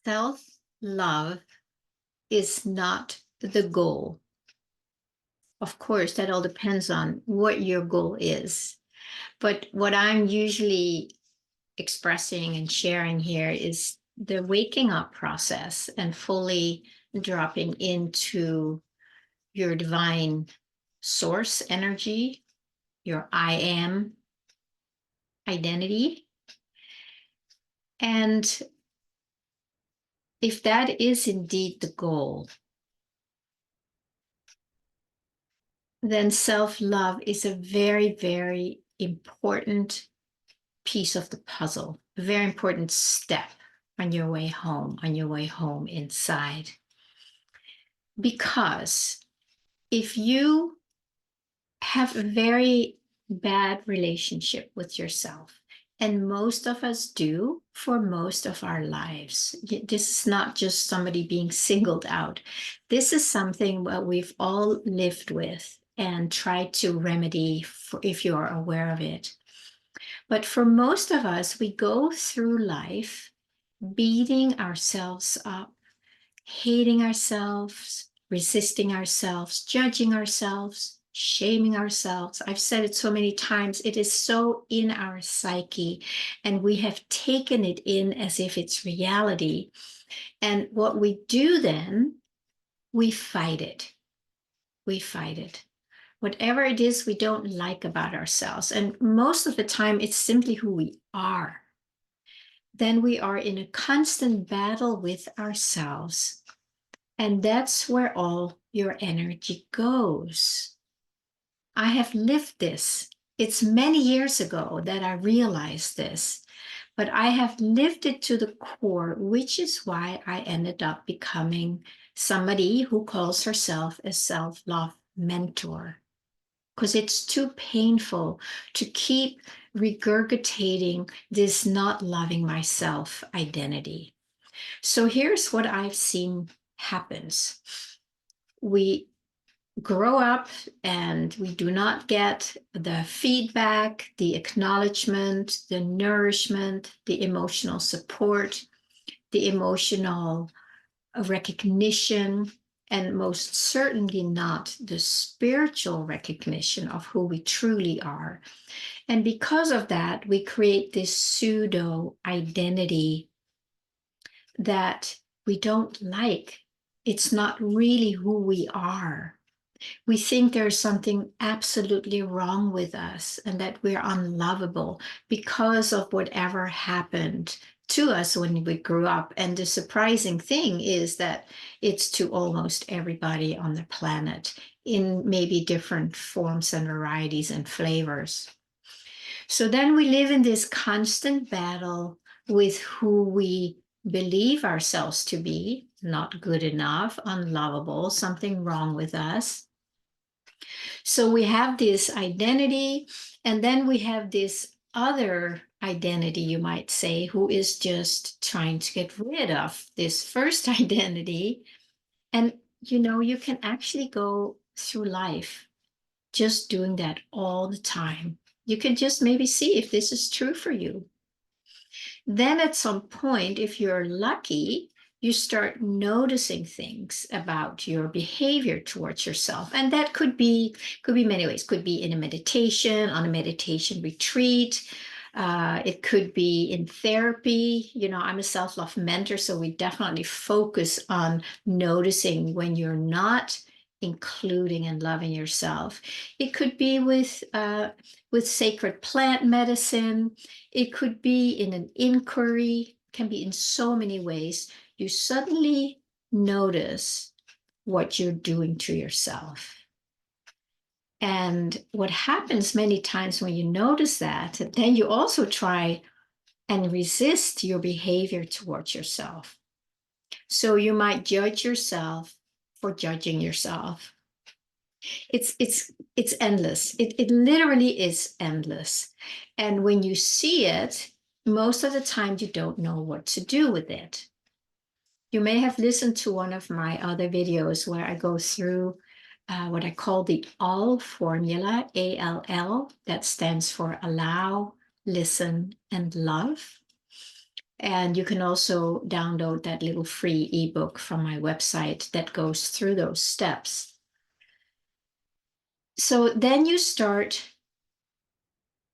Self-love is not the goal. Of course, that all depends on what your goal is. But what I'm usually expressing and sharing here is the waking up process and fully dropping into your divine source energy, your I am identity. And if that is indeed the goal, then self-love is a very, very important piece of the puzzle, a very important step on your way home inside. Because if you have a very bad relationship with yourself, and most of us do for most of our lives. This is not just somebody being singled out. This is something that we've all lived with and tried to remedy if you are aware of it. But for most of us, we go through life beating ourselves up, hating ourselves, resisting ourselves, judging ourselves, shaming ourselves. I've said it so many times, it is so in our psyche, and we have taken it in as if it's reality. And what we do then, we fight it. We fight it. Whatever it is we don't like about ourselves, and most of the time it's simply who we are, then we are in a constant battle with ourselves. And that's where all your energy goes. I have lived this. It's many years ago that I realized this, but I have lived it to the core, which is why I ended up becoming somebody who calls herself a self-love mentor. Because it's too painful to keep regurgitating this not loving myself identity. So here's what I've seen happens. We grow up and we do not get the feedback, the acknowledgement, the nourishment, the emotional support, the emotional recognition, and most certainly not the spiritual recognition of who we truly are. And because of that, we create this pseudo identity that we don't like. It's not really who we are. We think there's something absolutely wrong with us and that we're unlovable because of whatever happened to us when we grew up. And the surprising thing is that it's to almost everybody on the planet in maybe different forms and varieties and flavors. So then we live in this constant battle with who we believe ourselves to be, not good enough, unlovable, something wrong with us. So we have this identity, and then we have this other identity, you might say, who is just trying to get rid of this first identity. And, you can actually go through life just doing that all the time. You can just maybe see if this is true for you. Then at some point, if you're lucky, you start noticing things about your behavior towards yourself. And that could be many ways. Could be in a meditation, on a meditation retreat. It could be in therapy. I'm a self-love mentor, so we definitely focus on noticing when you're not including and loving yourself. It could be with sacred plant medicine. It could be in an inquiry, can be in so many ways. You suddenly notice what you're doing to yourself. And what happens many times when you notice that, then you also try and resist your behavior towards yourself. So you might judge yourself for judging yourself. It's endless. It literally is endless. And when you see it, most of the time you don't know what to do with it. You may have listened to one of my other videos where I go through what I call the ALL formula, ALL, that stands for allow, listen, and love. And you can also download that little free ebook from my website that goes through those steps. So then you start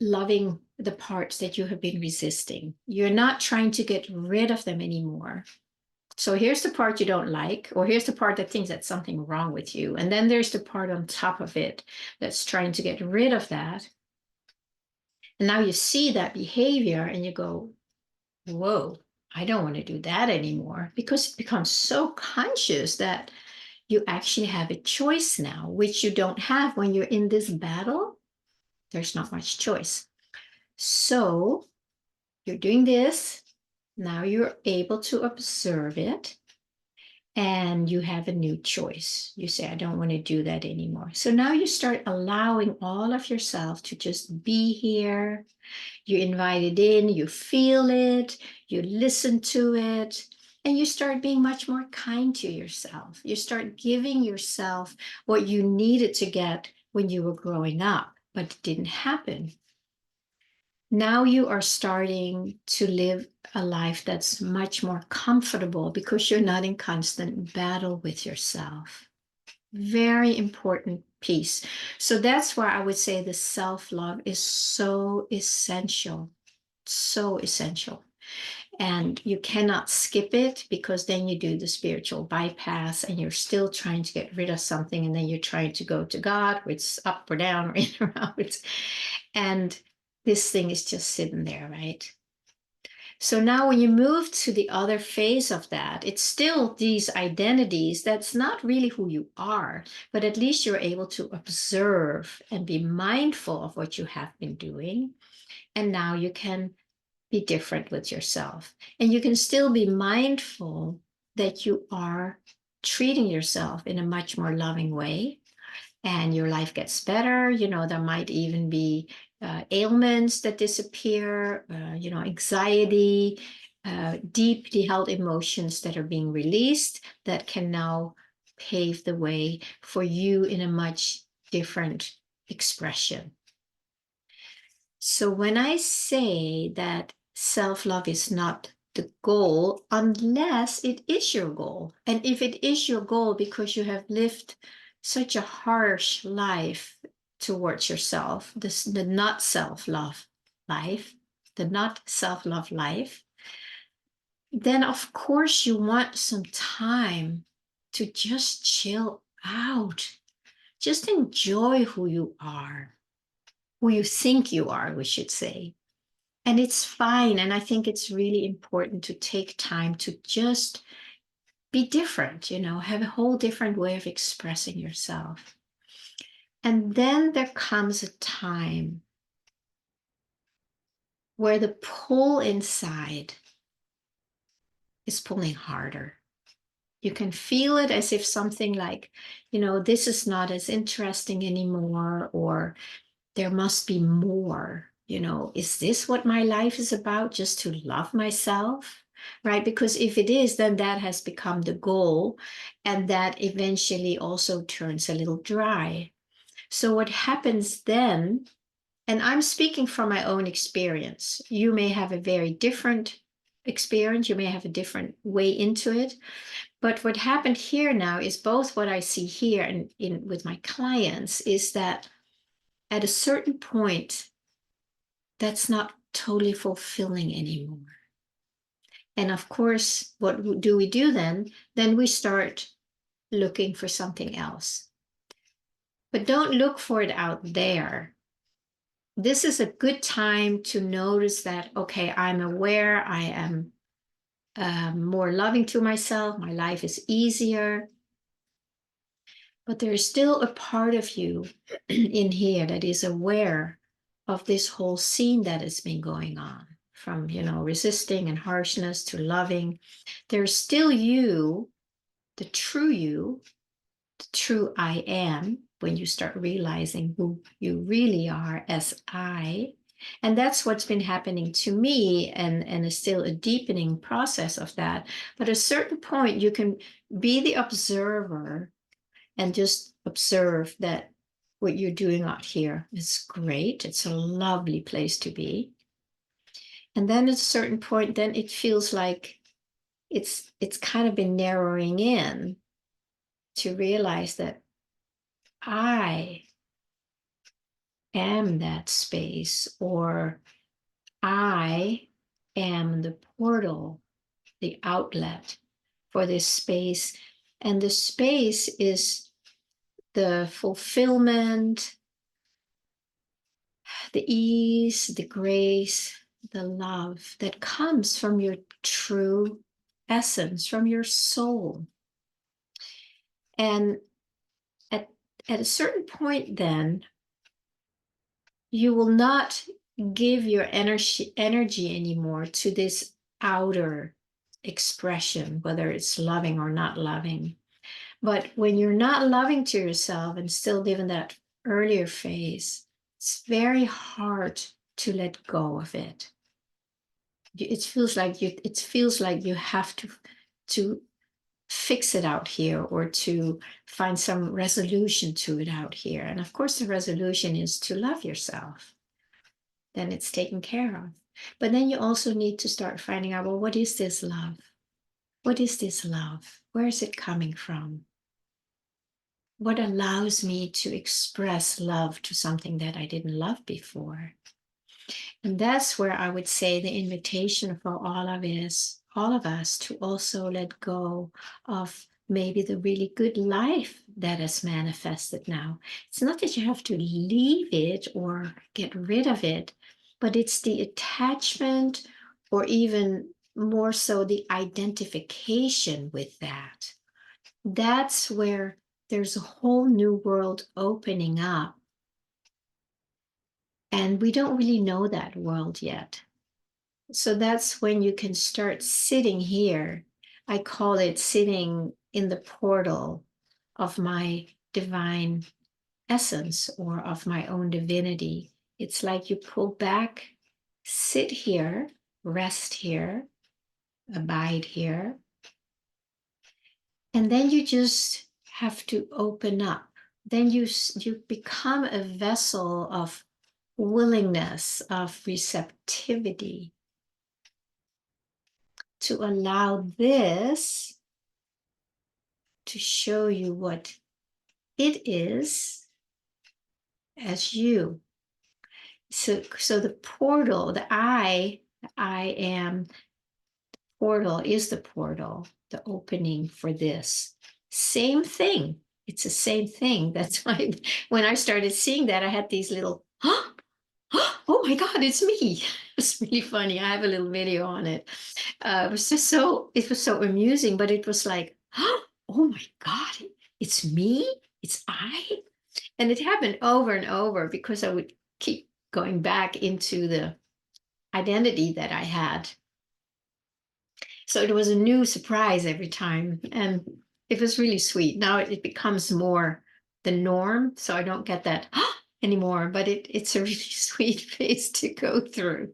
loving the parts that you have been resisting. You're not trying to get rid of them anymore. So here's the part you don't like, or here's the part that thinks that's something wrong with you. And then there's the part on top of it that's trying to get rid of that. And now you see that behavior and you go, whoa, I don't want to do that anymore, because it becomes so conscious that you actually have a choice now, which you don't have when you're in this battle. There's not much choice. So you're doing this. Now you're able to observe it and you have a new choice. You say, I don't want to do that anymore. So now you start allowing all of yourself to just be here. You invite it in, you feel it, you listen to it, and you start being much more kind to yourself. You start giving yourself what you needed to get when you were growing up, but it didn't happen. Now you are starting to live a life that's much more comfortable because you're not in constant battle with yourself. Very important piece. So that's why I would say the self-love is so essential, so essential. And you cannot skip it, because then you do the spiritual bypass and you're still trying to get rid of something. And then you're trying to go to God, which is up or down or in or out. And this thing is just sitting there, right? So now when you move to the other phase of that, it's still these identities. That's not really who you are, but at least you're able to observe and be mindful of what you have been doing. And now you can be different with yourself. And you can still be mindful that you are treating yourself in a much more loving way, and your life gets better. You know, there might even be ailments that disappear, anxiety, deeply held emotions that are being released that can now pave the way for you in a much different expression. So when I say that self-love is not the goal, unless it is your goal, and if it is your goal because you have lived such a harsh life towards yourself, the not self-love life, the not self-love life, then of course you want some time to just chill out. Just enjoy who you are, who you think you are, we should say. And it's fine. And I think it's really important to take time to just be different, have a whole different way of expressing yourself. And then there comes a time where the pull inside is pulling harder. You can feel it as if something like, this is not as interesting anymore, or there must be more. Is this what my life is about? Just to love myself, right? Because if it is, then that has become the goal, and that eventually also turns a little dry. So what happens then, and I'm speaking from my own experience, you may have a very different experience, you may have a different way into it, but what happened here now is both what I see here and with my clients is that at a certain point, that's not totally fulfilling anymore. And of course, what do we do then? Then we start looking for something else. But don't look for it out there. This is a good time to notice that, okay, I'm aware, I am more loving to myself, my life is easier. But there is still a part of you in here that is aware of this whole scene that has been going on, from, resisting and harshness to loving. There's still you, the true I am, when you start realizing who you really are as I. And that's what's been happening to me, and is still a deepening process of that. But at a certain point, you can be the observer and just observe that what you're doing out here is great. It's a lovely place to be. And then at a certain point, then it feels like it's kind of been narrowing in to realize that I am that space, or I am the portal, the outlet for this space. And the space is the fulfillment, the ease, the grace, the love that comes from your true essence, from your soul. And at, at a certain point, then, you will not give your energy anymore to this outer expression, whether it's loving or not loving. But when you're not loving to yourself and still live in that earlier phase, it's very hard to let go of it. It feels like you have to fix it out here, or to find some resolution to it out here. And of course, the resolution is to love yourself. Then it's taken care of. But then you also need to start finding out, well, what is this love? What is this love? Where is it coming from? What allows me to express love to something that I didn't love before? And that's where I would say the invitation for all of us to also let go of maybe the really good life that is manifested now. It's not that you have to leave it or get rid of it, but it's the attachment, or even more so the identification with that. That's where there's a whole new world opening up. And we don't really know that world yet. So that's when you can start sitting here. I call it sitting in the portal of my divine essence, or of my own divinity. It's like you pull back, sit here, rest here, abide here. And then you just have to open up. Then you become a vessel of willingness, of receptivity, to allow this to show you what it is as you. So the portal, the I am portal, is the portal, the opening for this. Same thing. It's the same thing. That's why when I started seeing that, I had these little, oh my God, it's me. It's really funny. I have a little video on it. It was so amusing, but it was like, oh my God, it's me, it's I. And it happened over and over because I would keep going back into the identity that I had. So it was a new surprise every time. And it was really sweet. Now it becomes more the norm. So I don't get that anymore, but it's a really sweet phase to go through.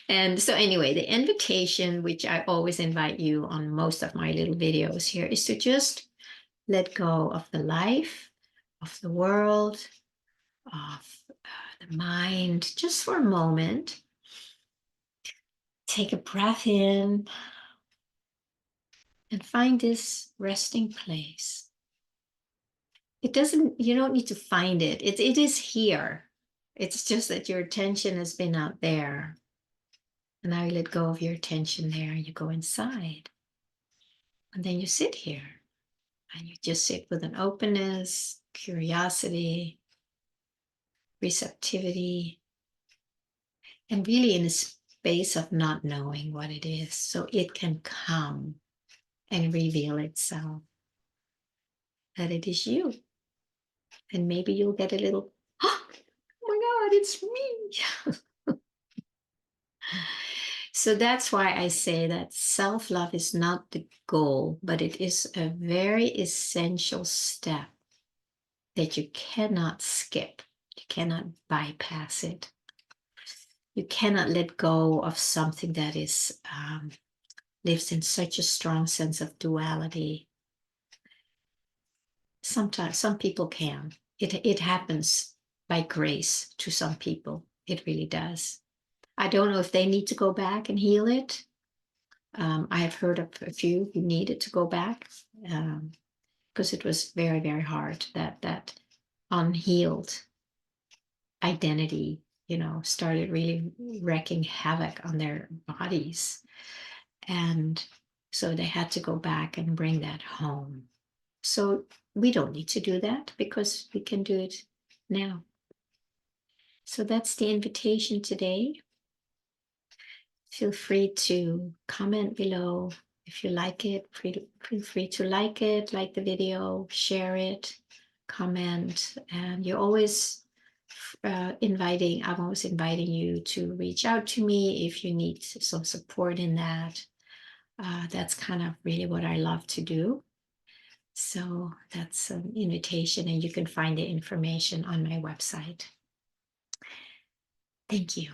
And so anyway, the invitation, which I always invite you on most of my little videos here, is to just let go of the life, of the world, of the mind, just for a moment. Take a breath in and find this resting place. You don't need to find it. It is here. It's just that your attention has been out there. And now you let go of your attention there and you go inside. And then you sit here and you just sit with an openness, curiosity, receptivity, and really in a space of not knowing what it is, so it can come and reveal itself that it is you. And maybe you'll get a little, oh my God, it's me. So that's why I say that self-love is not the goal, but it is a very essential step that you cannot skip. You cannot bypass it. You cannot let go of something that is lives in such a strong sense of duality. Sometimes some people can. It happens by grace to some people. It really does. I don't know if they need to go back and heal it. I have heard of a few who needed to go back because it was very, very hard, that unhealed identity, started really wreaking havoc on their bodies. And so they had to go back and bring that home. So we don't need to do that because we can do it now. So that's the invitation today. Feel free to comment below if you like it. Feel free to like it, like the video, share it, comment. And you're always I'm always inviting you to reach out to me if you need some support in that. That's kind of really what I love to do. So that's an invitation, and you can find the information on my website. Thank you.